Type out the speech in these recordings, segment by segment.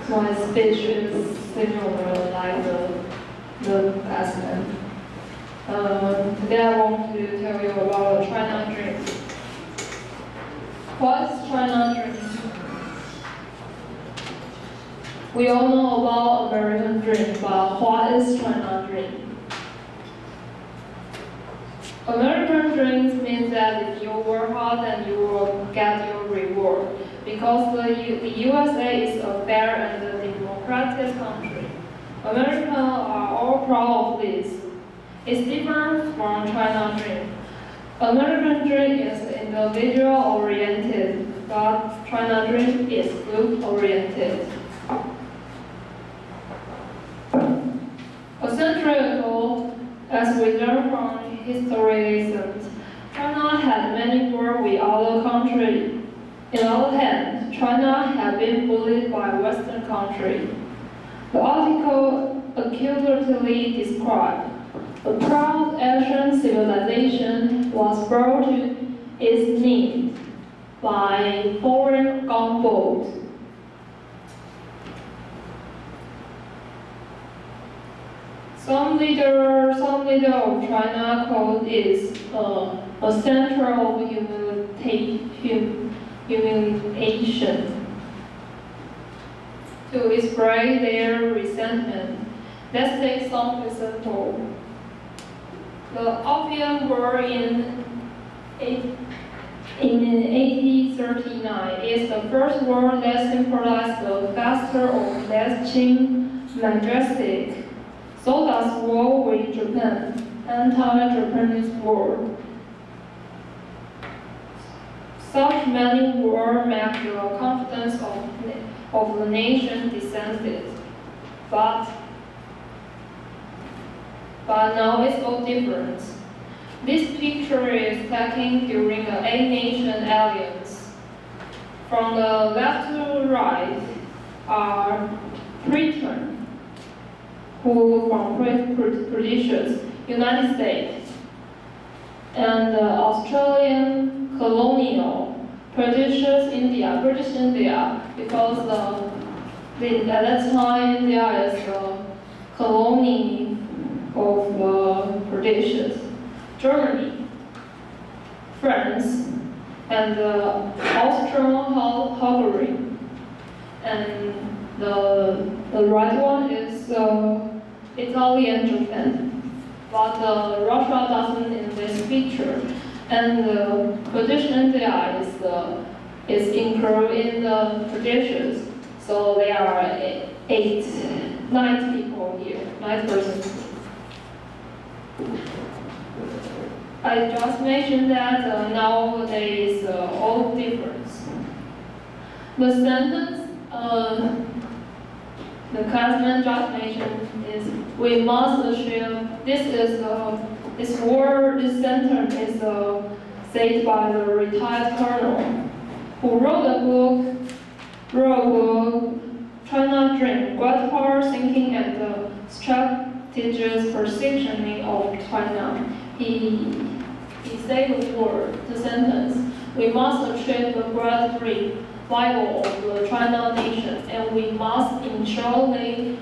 My speech is similar like the last one. Today I want to tell you about the China dream. What's China dream? We all know about American dream, but what is China dream? American dreams means that if you work hard, then you will get your reward. Because the USA is a fair and a democratic country. Americans are all proud of this. It's different from China dream. American dream is individual-oriented, but China dream is group-oriented. A century ago, as we learn from history lessons, China had many wars with other countries. On the other hand, China had been bullied by Western countries. The article accurately described a proud Asian civilization was brought to its knees by foreign gunboats. Some leader of China called it a center of humiliation to express their resentment. Let's take some example. The Opium War in 1839 is the first war that symbolized the faster or less Qing majestic. So does war with Japan, anti-Japanese war. Such many wars make the confidence of the nation descended. But now it's all different. This picture is taken during the eight-nation alliance. From the left to the right are Britain, who from British United States, and the Australian colonial British India, because at that time India is a colony of British, Germany, France, and Austria-Hungary, and the right one is Italy and Japan, but Russia doesn't in this picture, and British India is included in the British, so there are 9 people here, 9 persons. I just mentioned that nowadays all different. The sentence the classman just mentioned is we must achieve. This sentence is said by the retired colonel who wrote a book, China Dream, Great Power Thinking and the Strategic Positioning of China. He said the sentence, we must achieve the great dream, Bible of the China nation, and we must ensure there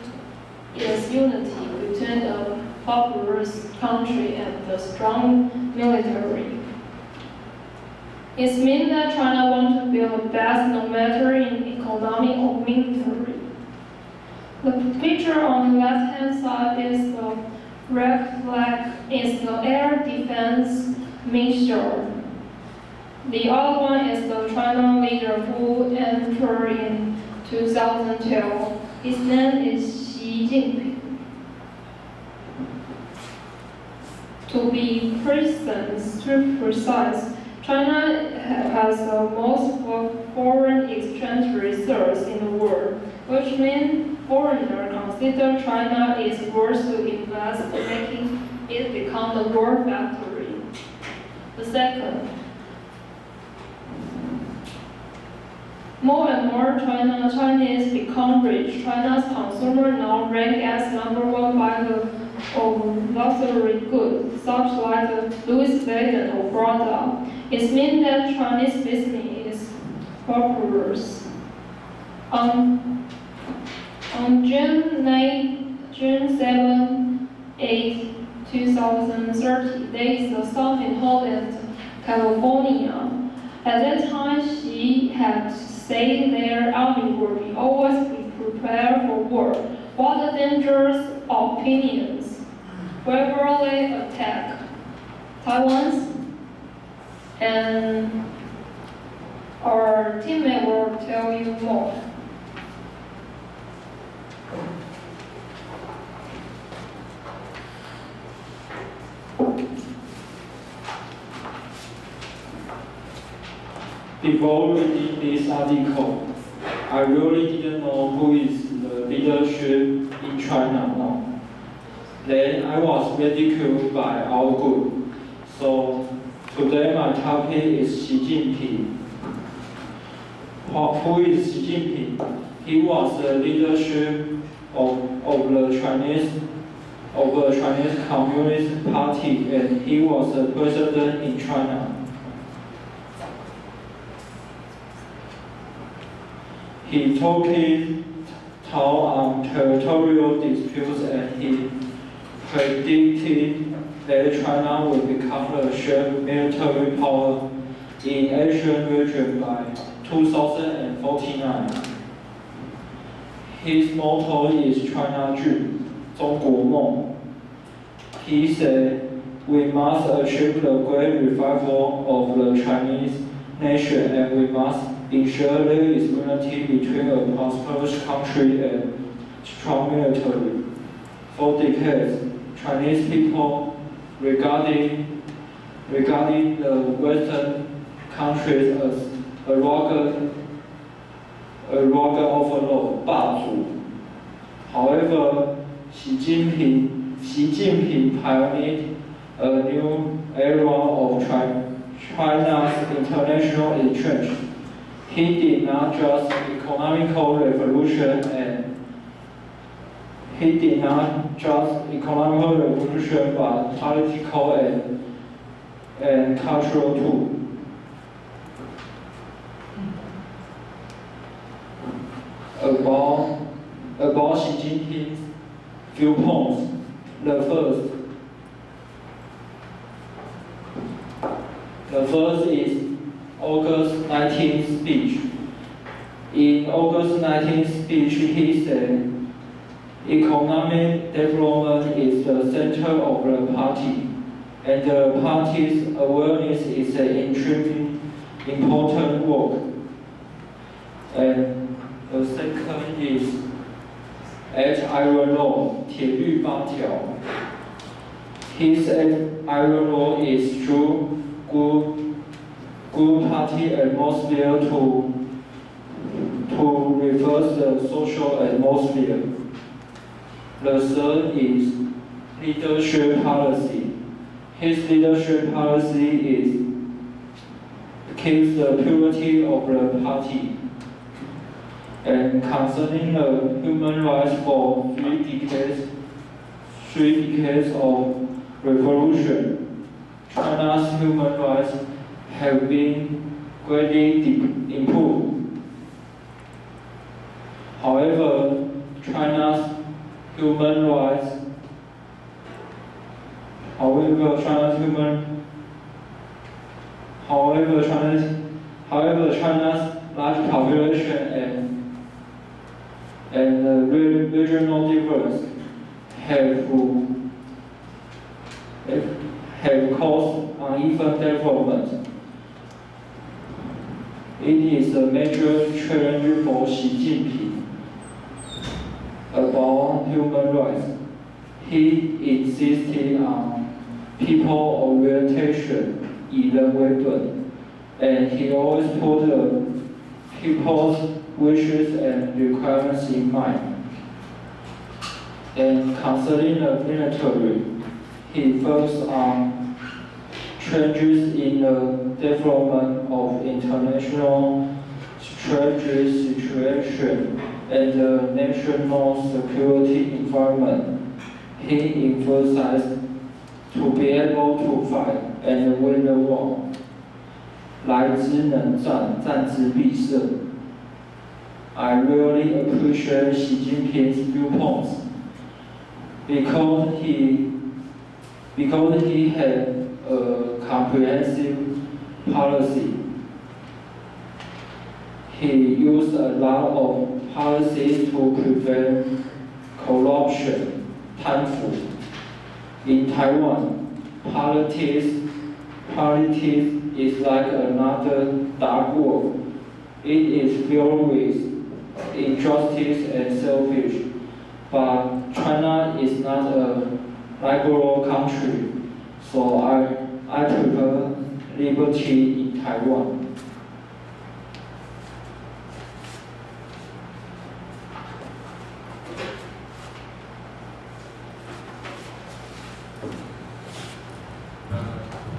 is unity between a populous country and the strong military. It means that China wants to be the best no matter in economy or military. The picture on the left-hand side is the red flag, is the air defense mixture. The other one is the China leader who entered in 2012. His name is Xi Jinping. To be precise, China has the most foreign exchange reserves in the world, which means foreigners consider China is worth to invest in making it become the world factory. The second, more and more Chinese become rich. China's consumer now rank as #1 by the luxury goods, such like Louis Vuitton or Prada. It means that Chinese business is prosperous. On June 7, 8, 2030, there is a summit held in California. At that time, he had said their army would always be prepared for war. What a dangerous opinions. Wherever they attack Taiwan, and our teammate will tell you more. Before reading this article, I really didn't know who is the leadership in China now. Then I was ridiculed by our group. So today my topic is Xi Jinping. Who is Xi Jinping? He was the leadership of the Chinese Communist Party, and he was the president in China. He took his toll on territorial disputes, and he predicted that China will become a shared military power in Asian region by 2049. His motto is China 志, 中国梦. He said, we must achieve the great revival of the Chinese nation, and we must ensure there is unity between a prosperous country and strong military. For decades, Chinese people regarding the Western countries as arrogant overlord, 霸主. However, Xi Jinping pioneered a new era of China's international exchange. He did not just economical revolution but political and cultural too. About Xi Jinping's viewpoints, the first is August 19th speech. In August 19th speech, he said, economic development is the center of the party, and the party's awareness is an extremely important work. And the second is 8 Iron Law, 铁律8条. His 8 Iron Law is through good party atmosphere to reverse the social atmosphere. The third is leadership policy. His leadership policy is keeps the purity of the party. And concerning the human rights for 3 decades of revolution, China's human rights have been greatly improved. However, China's human China's large population and the regional difference have caused uneven development. It is a major challenge for Xi Jinping. About human rights, he insisted on people orientation, 以人为本, and he always put the people's wishes and requirements in mind. And concerning the military, he focused on changes in the development of international strategy situation and the national security environment. He emphasized to be able to fight and win the war. 来之能战，战之必胜. I really appreciate Xi Jinping's viewpoints because he had a comprehensive policy. He used a lot of policies to prevent corruption, 贪腐. In Taiwan, politics is like another dark world. It is filled with injustice and selfish. But China is not a liberal country, so I prefer liberty in Taiwan.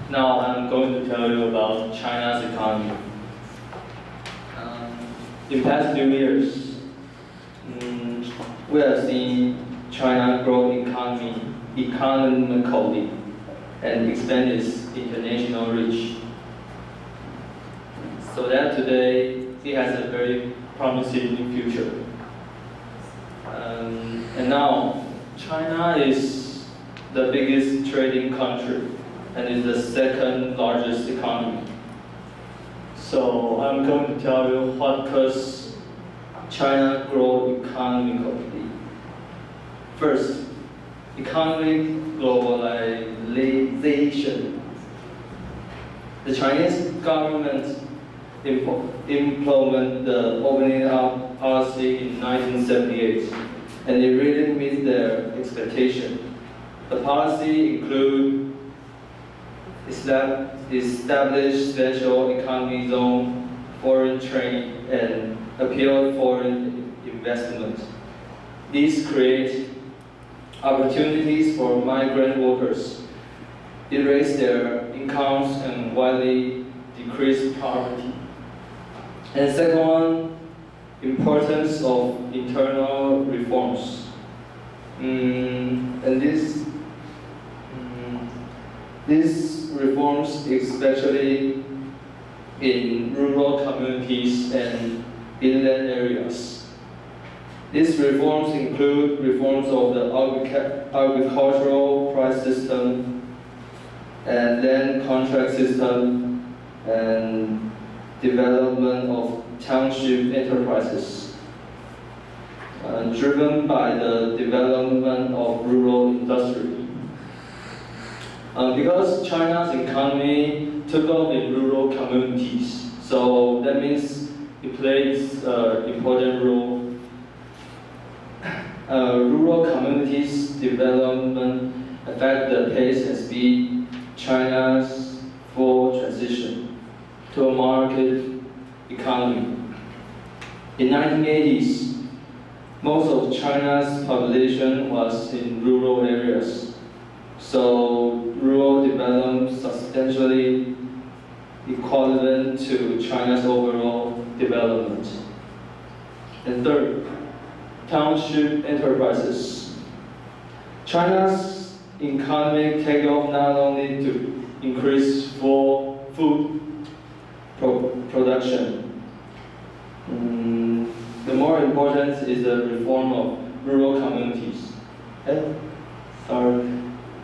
Now I'm going to tell you about China's economy. In past few years, we have seen China grow economically and expand its international reach. So that today it has a very promising future. And now China is the biggest trading country and is the second largest economy. So I'm going to tell you what causes China grow economically. First, economic globalization. The Chinese government implemented the opening up policy in 1978, and it really meets their expectation. The policy includes establish special economic zone, foreign trade, and appeal foreign investment. These create opportunities for migrant workers. It raised their incomes and widely decreased poverty. And second one, importance of internal reforms. These reforms, especially in rural communities and inland areas. These reforms include reforms of the agricultural price system and land contract system and development of township enterprises, driven by the development of rural industry. Because China's economy took off in rural communities, so that means it plays an important role. Rural communities' development affect the pace and speed China's full transition to a market economy. In 1980s, most of China's population was in rural areas. So rural development substantially equivalent to China's overall development. And third, township enterprises. China's economic takeoff not only to increase food production. The more important is the reform of rural communities.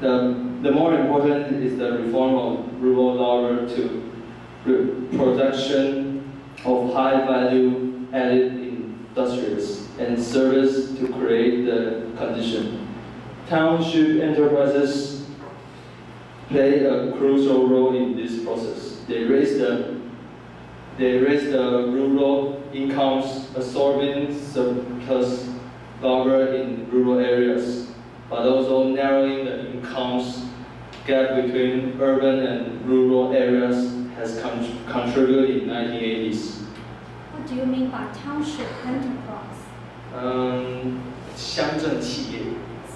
The more important is the reform of rural labor to production of high-value added industries and service to create the condition. Township enterprises play a crucial role in this process. They raise the rural incomes, absorbing surplus labor in rural areas, but also narrowing the incomes gap between urban and rural areas has contributed in 1980s. What do you mean by township enterprise? 乡镇企业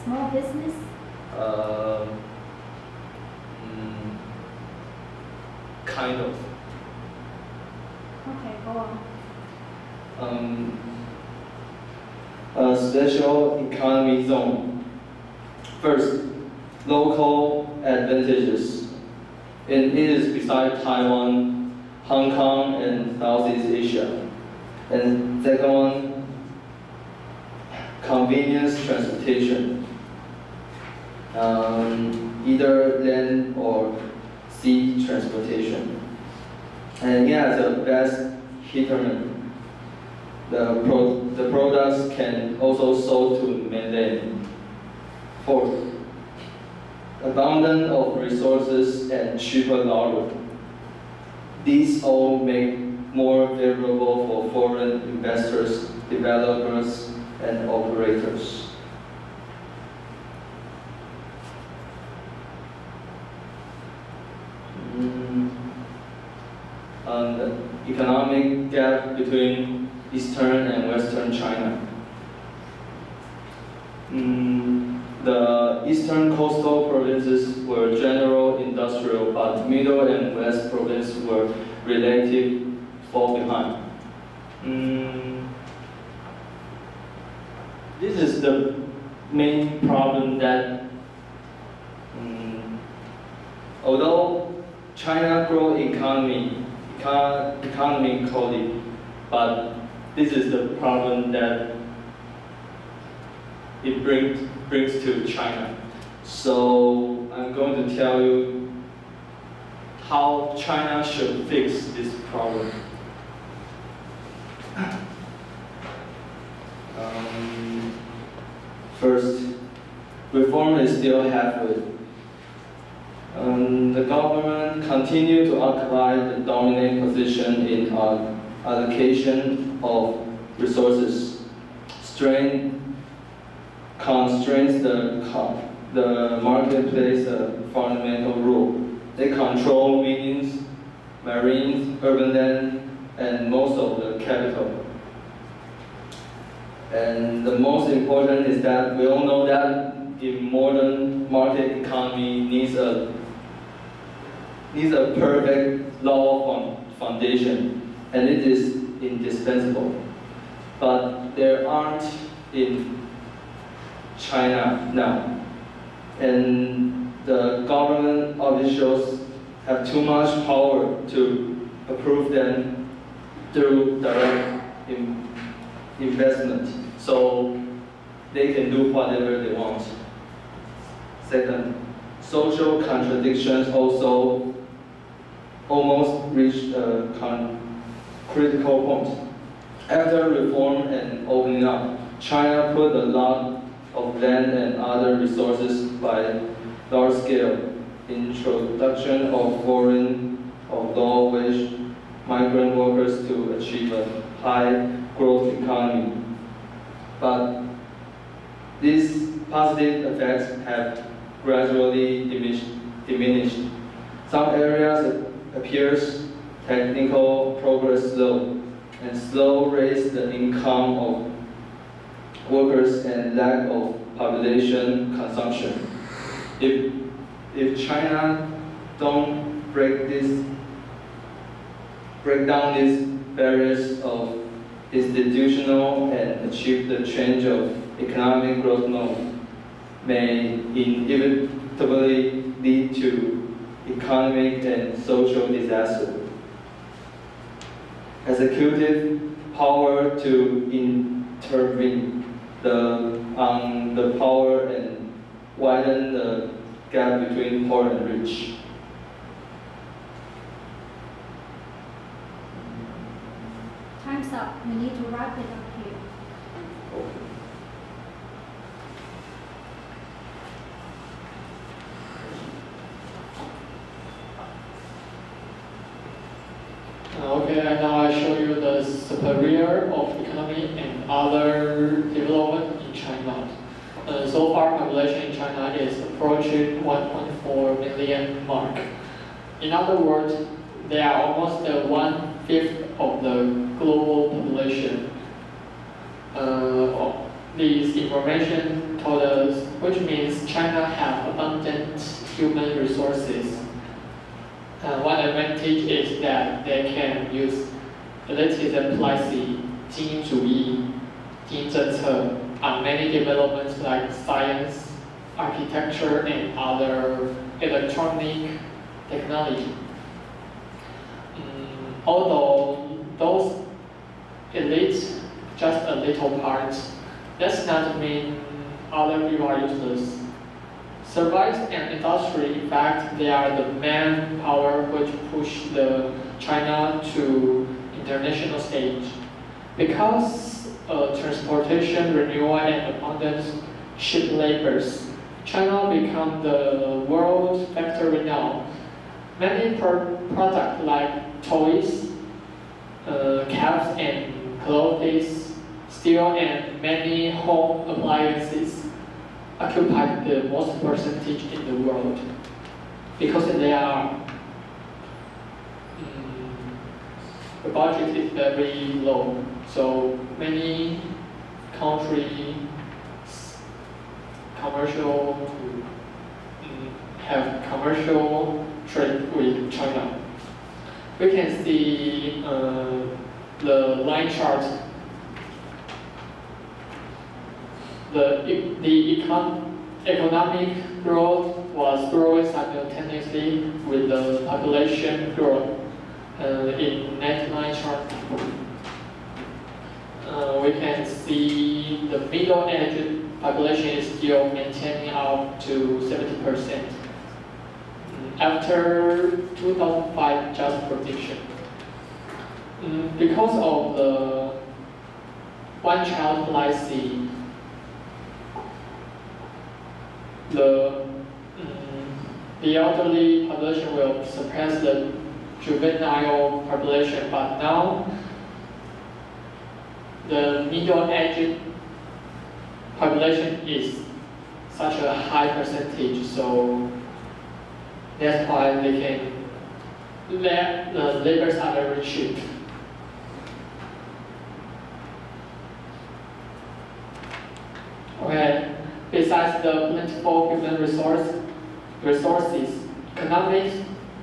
Small business? Kind of. Okay, go on. A special economy zone. First, local advantages. And it is beside Taiwan, Hong Kong, and Southeast Asia. And second one, convenience transportation, either land or sea transportation. And it has a vast hinterland. The products can also sold to mainland. Fourth, abundance of resources and cheaper labor. These all make more favorable for foreign investors, developers, and operators. The economic gap between Eastern and Western China. The eastern coastal provinces were general industrial, but middle and west provinces were relatively fall behind. This is the main problem that although China grow economically, but this is the problem that it brings to China. So I'm going to tell you how China should fix this problem. First, reform is still halfway. The government continues to occupy the dominant position in allocation of resources. Constrains the marketplace a fundamental rule. They control mines, marines, urban land, and most of the capital. And the most important is that we all know that in modern market economy needs a perfect law foundation, and it is indispensable. But there aren't in China now, and the government officials have too much power to approve them through direct investment, so they can do whatever they want. Second, social contradictions also almost reached a critical point. After reform and opening up, China put a lot of land and other resources by large scale introduction of foreign or low-wage migrant workers to achieve a high growth economy. But these positive effects have gradually diminished. Some areas appears technical progress slow, and slow raise the income of workers and lack of population consumption. If China don't break down these barriers of institutional and achieve the change of economic growth mode, may inevitably lead to economic and social disaster. Executive power to intervene on the power and widen the gap between poor and rich. Time's up. We need to wrap it up here. Okay, and now I show you the superior of economy and other development in China. So far, population in China is approaching 1.4 million mark. In other words, they are almost 1/5 of the global population. This information told us, which means China have abundant human resources. One advantage is that they can use elitism policy, 精英主义, 精英政策 on many developments like science, architecture, and other electronic technology. Although those elites just a little part Does not mean other people are useless. Service and industry, in fact, they are the main power which push the China to international stage. Because transportation, renewal, and abundant cheap labors, China become the world factory now. Many products like toys, caps and clothes, steel, and many home appliances occupy the most percentage in the world because they are the budget is very low. So many countries have commercial trade with China. We can see the line chart. The economic growth was growing simultaneously with the population growth in net line chart. We can see the middle-aged population is still maintaining up to 70%. After 2005, just prediction. Because of the one-child policy, the elderly population will suppress the juvenile population, but now the middle-aged population is such a high percentage, so that's why they can. The labors are very cheap. Okay. Besides the plentiful human resources, economic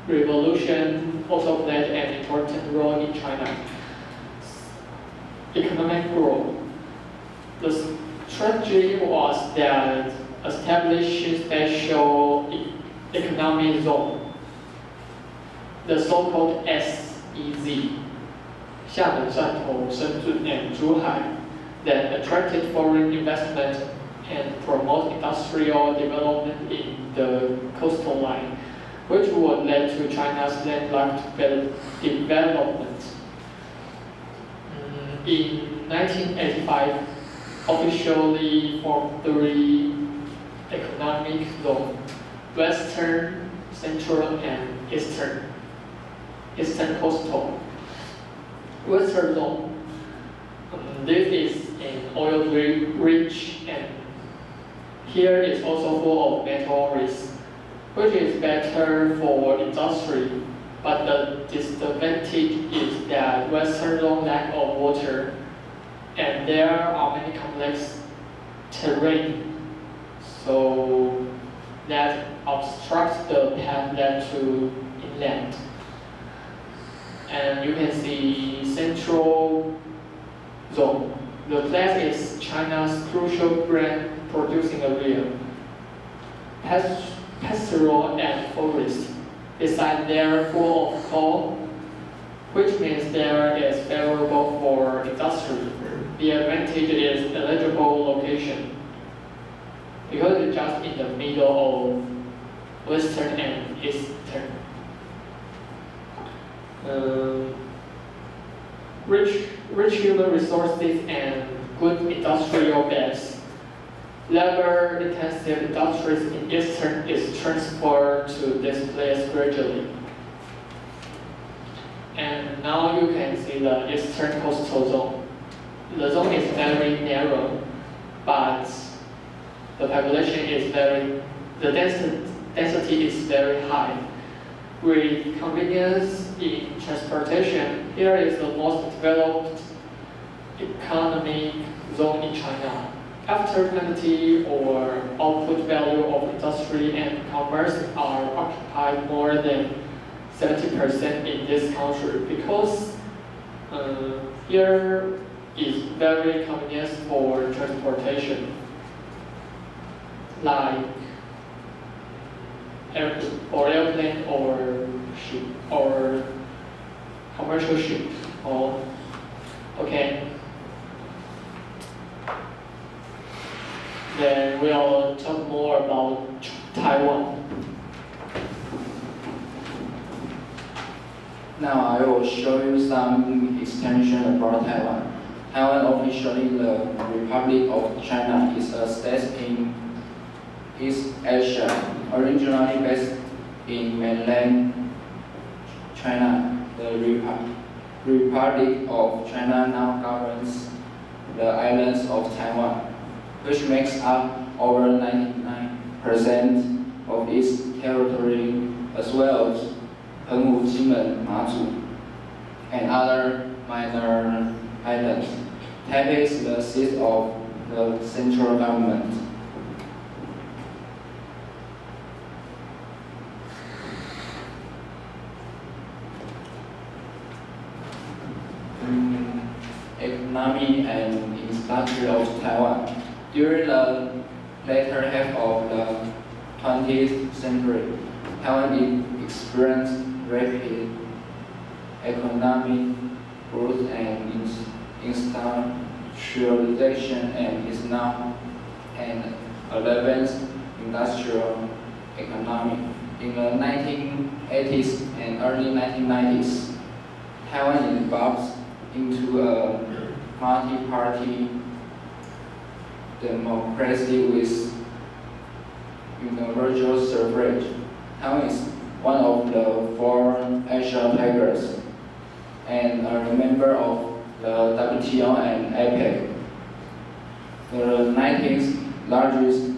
revolution also played an important role in China. Economic growth. The strategy was that establish special economic zone, the so-called SEZ, 厦门、汕头、深圳 and Zhuhai, that attracted foreign investment and promote industrial development in the coastal line, which would lead to China's landlocked development. In 1985, officially formed 3 economic zones: Western, Central, and Eastern coastal. Western zone. This is an oil-rich and here is also full of meteorites, which is better for industry, but the disadvantage is that Western zone lack of water, and there are many complex terrain, so that obstructs the path led to inland. And you can see Central zone. The place is China's crucial grain producing area, pastoral and forest. Besides, they are full of coal, which means there is favorable for industry. The advantage is eligible location, because it's just in the middle of Western and Eastern. Rich human resources and good industrial base. Labor-intensive industries in Eastern is transferred to this place gradually. And now you can see the Eastern coastal zone. The zone is very narrow, but the population is the density is very high. With convenience in transportation, here is the most developed economic zone in China. After quantity or output value of industry and commerce are occupied more than 70% in this country, because here is very convenient for transportation, like airplane or ship or commercial ship. Okay. Then we'll talk more about Taiwan. Now I will show you some extension about Taiwan. Taiwan, officially the Republic of China, is a state in East Asia, originally based in mainland China. The Republic of China now governs the islands of Taiwan, which makes up over 99% of its territory, as well as Penghu, Jinmen, Matsu, and other minor islands. Taipei is the seat of the central government. Economy and industry of Taiwan. During the later half of the 20th century, Taiwan experienced rapid economic growth and industrialization, and is now an advanced industrial economy. In the 1980s and early 1990s, Taiwan evolved into a multi-party democracy with universal suffrage. Taiwan is one of the 4 Asian tigers and a member of the WTO and APEC. The 19th largest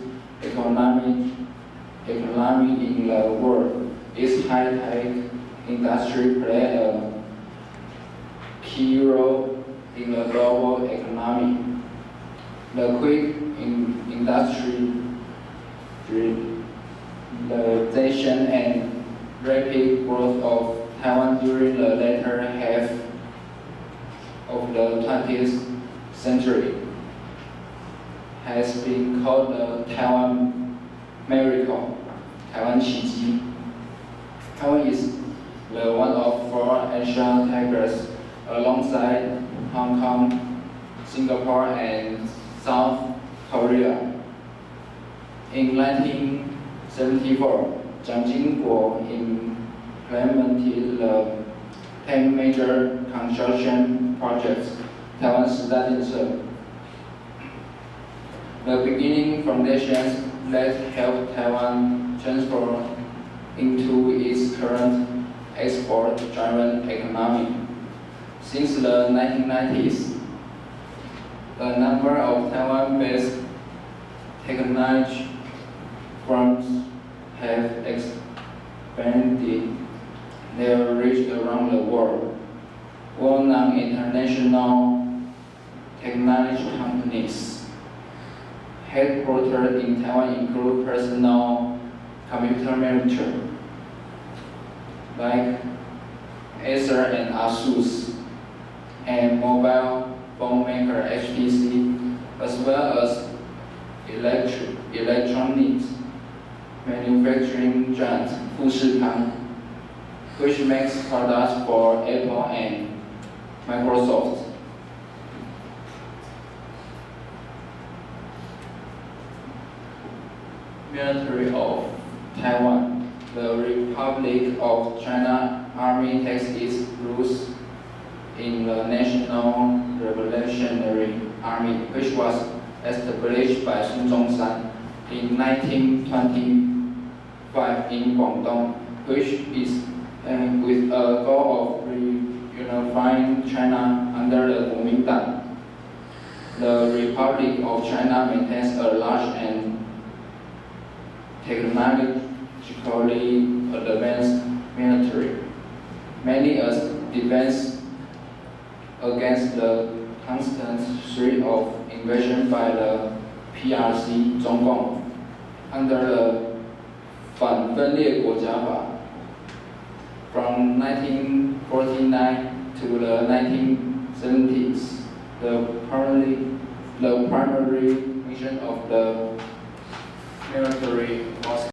economy in the world, its high-tech industry play a key role in the global economy. The quick industrialization and rapid growth of Taiwan during the later half of the 20th century has been called the Taiwan miracle, Taiwan 奇迹. Taiwan is the one of 4 Asian tigers alongside Hong Kong, Singapore, and South Korea. In 1974, Jiang Jingguo implemented the 10 major construction projects, Taiwan 10大建设. The beginning foundations that helped Taiwan transform into its current export-driven economy. Since the 1990s, the number of Taiwan-based technology firms have expanded their reach around the world. Well-known international technology companies headquartered in Taiwan include personal computer manufacturers like Acer and Asus, and mobile phone maker HTC, as well as electronics manufacturing giant Fushikang, which makes products for Apple and Microsoft. Military of Taiwan. The Republic of China Army takes its roots in the National Revolutionary Army, which was established by Sun Zhongshan in 1925 in Guangdong, which is with a goal of reunifying China under the Kuomintang. The Republic of China maintains a large and technologically advanced military, mainly as defense against the constant threat of invasion by the PRC 中共 under the 反分裂国家法. From 1949 to the 1970s, the primary mission of the military was